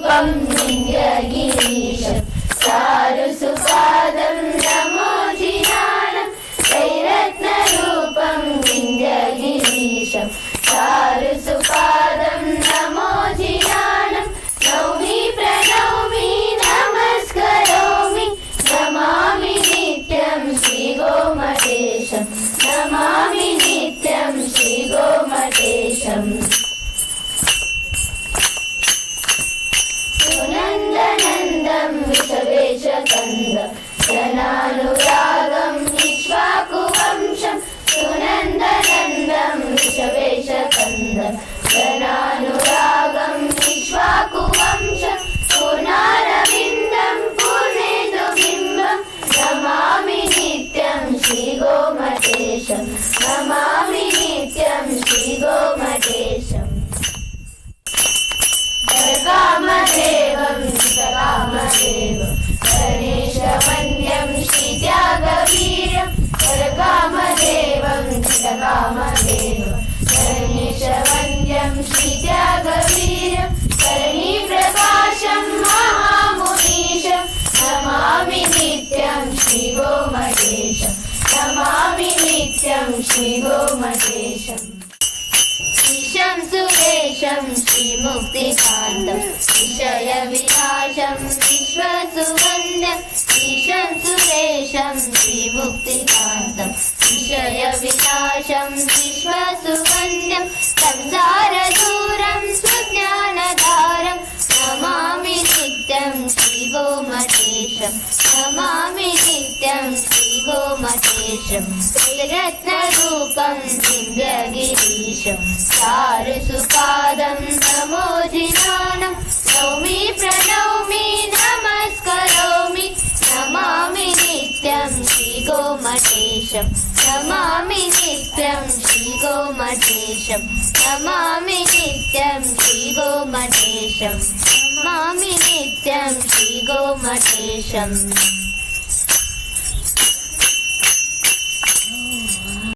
रूपं विन्द्यगिरीशं चारुसुपादं नमोजिनानं त्रैरत्नरूपं विन्द्यगिरीशं चारुसुपादं नमोजिनानं नौमि प्रणौमि नमस्करोमि नमामि नित्यं श्रीगोमटेशं नमामि नित्यं श्रीगोमटेशम् सुनन्दनन्दं विषवेशकन्दं जनानुरागं इक्ष्वाकुवंशं सुनन्दनन्दं विषवेशकन्दं जनानुरागं इक्ष्वाकुवंशं पूर्णारविन्दं पूर्णेन्दुबिम्बं नमामि नित्यं श्रीगोमटेशं नमामि नित्यं श्रीगोमटेशम् कामदेवं कामदेवं गणेशवन्द्यं श्रीत्यागवीर्यं कामदेवं कामदेवं गणेशवन्द्यं श्रीत्यागवीर्यं करणीप्रकाशं महामुनीशं नमामि नित्यं श्रीगोमटेशं नमामि नित्यं श्रीगोमटेशम् ईशं सुरेशं श्रीमुक्तिकान्तं विषयविनाशं विश्वसुवन्द्यम् ईशं सुरेशं श्रीमुक्तिकान्तं विषयविनाशं विश्वसुवन्द्यं संसारदूरं सुज्ञानधारं नमामि नित्यं श्रीगोमटेशं नमामि नित्यं श्रीगोमटेशं रत्नरूपं विन्द्यगिरीशं चारुसुपादं नमोजिनानं नौमि प्रणौमि नमस्करोमि नमामि नित्यं श्रीगोमटेशं नमामि नित्यं श्रीगोमटेशं नमामि नित्यं श्रीगोमटेशं नमामि नित्यं श्रीगोमटेशम्